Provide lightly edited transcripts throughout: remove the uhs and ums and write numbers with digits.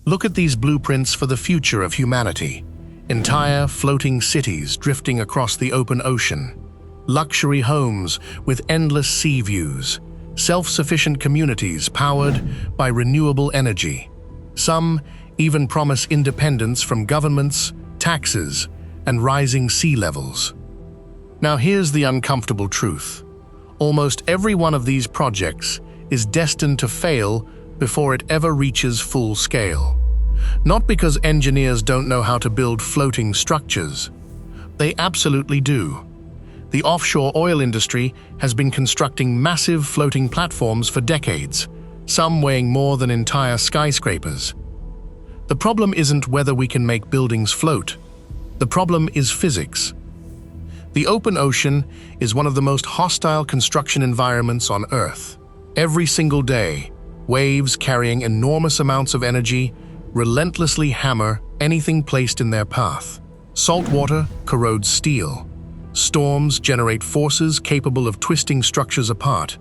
Look at these blueprints for the future of humanity. Entire floating cities drifting across the open ocean. Luxury homes with endless sea views. Self-sufficient communities powered by renewable energy. Some even promise independence from governments, taxes, and rising sea levels. Now here's the uncomfortable truth. Almost every one of these projects is destined to fail before it ever reaches full scale. Not because engineers don't know how to build floating structures. They absolutely do. The offshore oil industry has been constructing massive floating platforms for decades, some weighing more than entire skyscrapers. The problem isn't whether we can make buildings float. The problem is physics. The open ocean is one of the most hostile construction environments on Earth. Every single day, waves carrying enormous amounts of energy relentlessly hammer anything placed in their path. Salt water corrodes steel. Storms generate forces capable of twisting structures apart,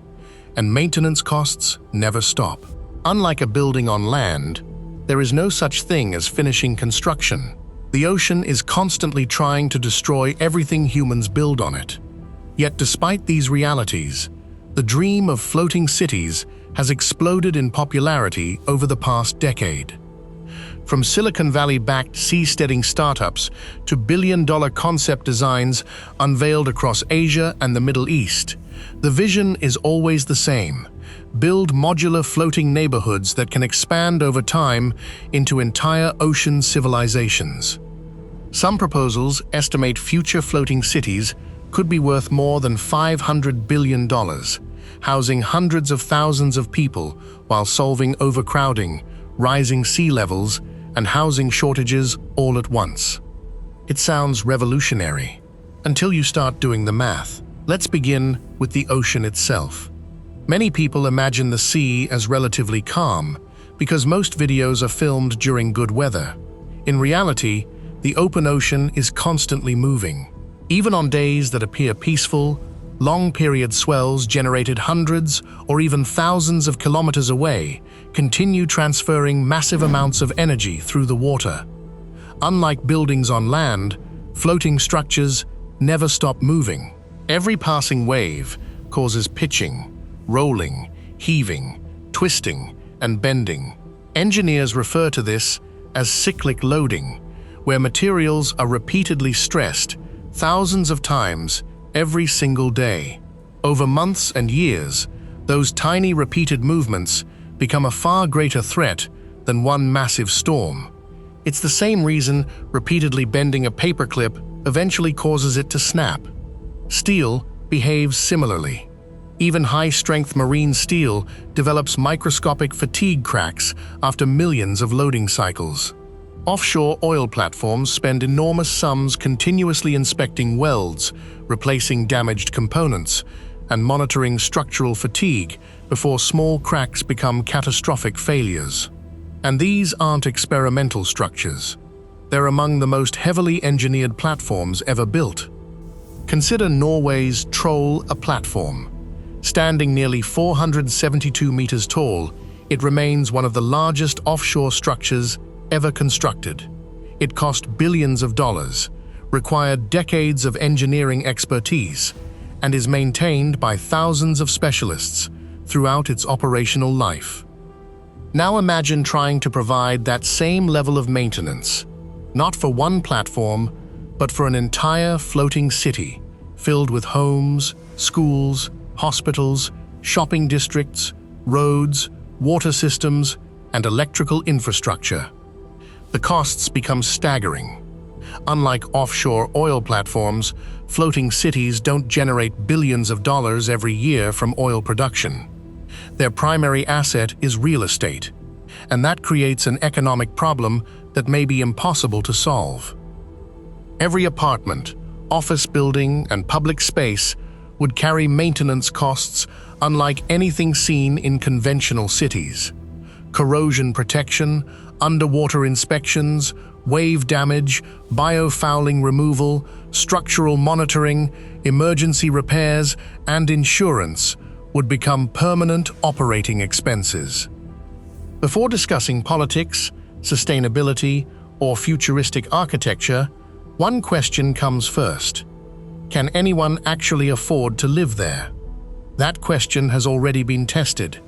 and maintenance costs never stop. Unlike a building on land, there is no such thing as finishing construction. The ocean is constantly trying to destroy everything humans build on it. Yet despite these realities, the dream of floating cities has exploded in popularity over the past decade. From Silicon Valley-backed seasteading startups to billion-dollar concept designs unveiled across Asia and the Middle East, the vision is always the same: build modular floating neighborhoods that can expand over time into entire ocean civilizations. Some proposals estimate future floating cities could be worth more than $500 billion, housing hundreds of thousands of people while solving overcrowding, rising sea levels, and housing shortages all at once. It sounds revolutionary, until you start doing the math. Let's begin with the ocean itself. Many people imagine the sea as relatively calm because most videos are filmed during good weather. In reality, the open ocean is constantly moving. Even on days that appear peaceful, long-period swells generated hundreds or even thousands of kilometers away continue transferring massive amounts of energy through the water. Unlike buildings on land, floating structures never stop moving. Every passing wave causes pitching, rolling, heaving, twisting, and bending. Engineers refer to this as cyclic loading, where materials are repeatedly stressed thousands of times every single day. Over months and years, those tiny repeated movements become a far greater threat than one massive storm. It's the same reason repeatedly bending a paperclip eventually causes it to snap. Steel behaves similarly. Even high-strength marine steel develops microscopic fatigue cracks after millions of loading cycles. Offshore oil platforms spend enormous sums continuously inspecting welds, replacing damaged components, and monitoring structural fatigue before small cracks become catastrophic failures. And these aren't experimental structures. They're among the most heavily engineered platforms ever built. Consider Norway's Troll, a platform. Standing nearly 472 meters tall, it remains one of the largest offshore structures ever constructed. It cost billions of dollars, required decades of engineering expertise, and is maintained by thousands of specialists throughout its operational life. Now imagine trying to provide that same level of maintenance, not for one platform, but for an entire floating city filled with homes, schools, hospitals, shopping districts, roads, water systems, and electrical infrastructure. The costs become staggering. Unlike offshore oil platforms, floating cities don't generate billions of dollars every year from oil production. Their primary asset is real estate, and that creates an economic problem that may be impossible to solve. Every apartment, office building, and public space would carry maintenance costs unlike anything seen in conventional cities. Corrosion protection, underwater inspections, wave damage, biofouling removal, structural monitoring, emergency repairs, and insurance would become permanent operating expenses. Before discussing politics, sustainability, or futuristic architecture, one question comes first. Can anyone actually afford to live there? That question has already been tested,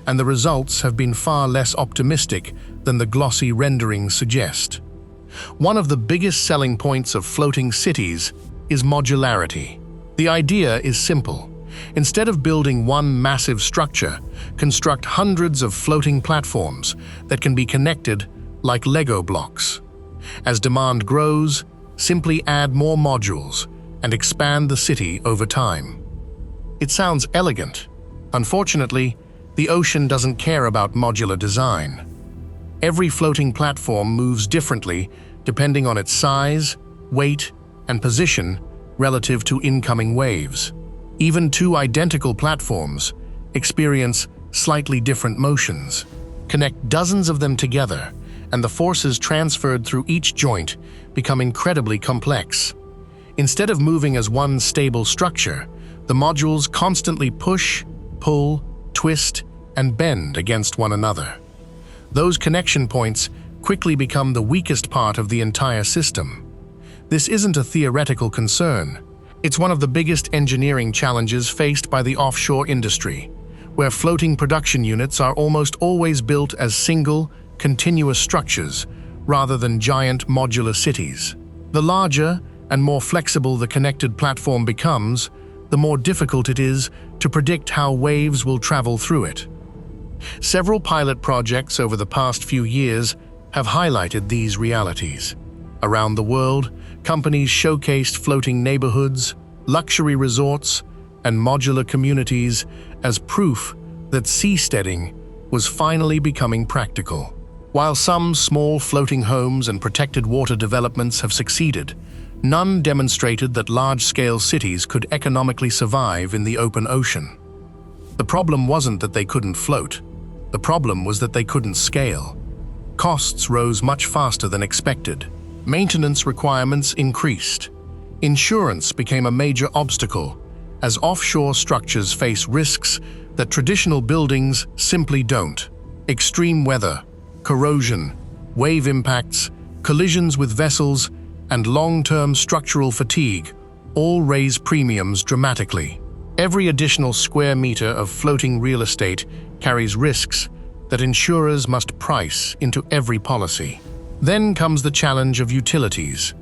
and the results have been far less optimistic than the glossy renderings suggest. One of the biggest selling points of floating cities is modularity. The idea is simple. Instead of building one massive structure, construct hundreds of floating platforms that can be connected like Lego blocks. As demand grows, simply add more modules and expand the city over time. It sounds elegant. Unfortunately, the ocean doesn't care about modular design. Every floating platform moves differently depending on its size, weight, and position relative to incoming waves. Even two identical platforms experience slightly different motions. Connect dozens of them together, and the forces transferred through each joint become incredibly complex. Instead of moving as one stable structure, the modules constantly push, pull, twist, and bend against one another. Those connection points quickly become the weakest part of the entire system. This isn't a theoretical concern. It's one of the biggest engineering challenges faced by the offshore industry, where floating production units are almost always built as single, continuous structures rather than giant modular cities. The larger and more flexible the connected platform becomes, the more difficult it is to predict how waves will travel through it. Several pilot projects over the past few years have highlighted these realities. Around the world, companies showcased floating neighborhoods, luxury resorts, and modular communities as proof that seasteading was finally becoming practical. While some small floating homes and protected water developments have succeeded, none demonstrated that large-scale cities could economically survive in the open ocean. The problem wasn't that they couldn't float. The problem was that they couldn't scale. Costs rose much faster than expected. Maintenance requirements increased. Insurance became a major obstacle, as offshore structures face risks that traditional buildings simply don't. Extreme weather, corrosion, wave impacts, collisions with vessels, and long-term structural fatigue all raise premiums dramatically. Every additional square meter of floating real estate carries risks that insurers must price into every policy. Then comes the challenge of utilities.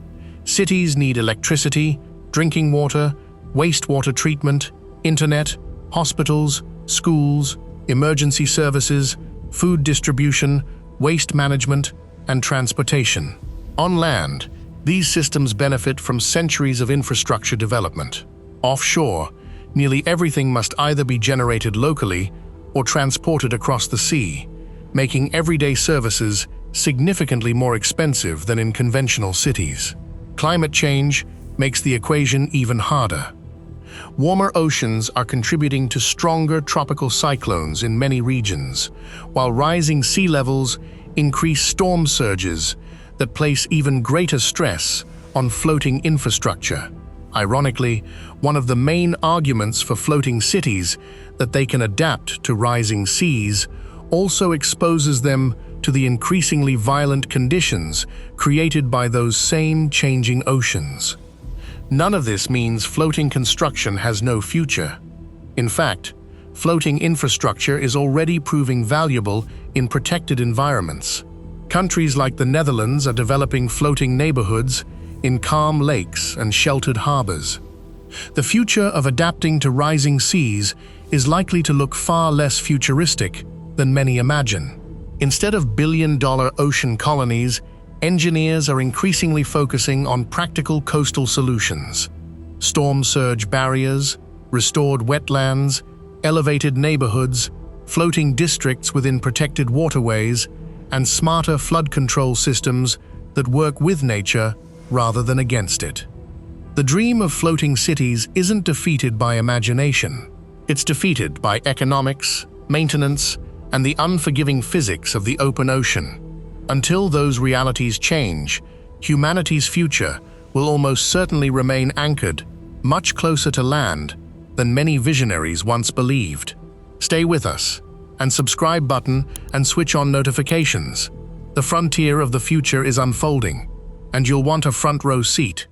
Cities need electricity, drinking water, wastewater treatment, internet, hospitals, schools, emergency services, food distribution, waste management, and transportation. On land, these systems benefit from centuries of infrastructure development. Offshore, nearly everything must either be generated locally or transported across the sea, making everyday services significantly more expensive than in conventional cities. Climate change makes the equation even harder. Warmer oceans are contributing to stronger tropical cyclones in many regions, while rising sea levels increase storm surges that place even greater stress on floating infrastructure. Ironically, one of the main arguments for floating cities, that they can adapt to rising seas, also exposes them to the increasingly violent conditions created by those same changing oceans. None of this means floating construction has no future. In fact, floating infrastructure is already proving valuable in protected environments. Countries like the Netherlands are developing floating neighborhoods in calm lakes and sheltered harbors. The future of adapting to rising seas is likely to look far less futuristic than many imagine. Instead of billion-dollar ocean colonies, engineers are increasingly focusing on practical coastal solutions. Storm surge barriers, restored wetlands, elevated neighborhoods, floating districts within protected waterways, and smarter flood control systems that work with nature rather than against it. The dream of floating cities isn't defeated by imagination. It's defeated by economics, maintenance, and the unforgiving physics of the open ocean. Until those realities change, humanity's future will almost certainly remain anchored much closer to land than many visionaries once believed. Stay with us, and subscribe button and switch on notifications. The frontier of the future is unfolding, and you'll want a front row seat.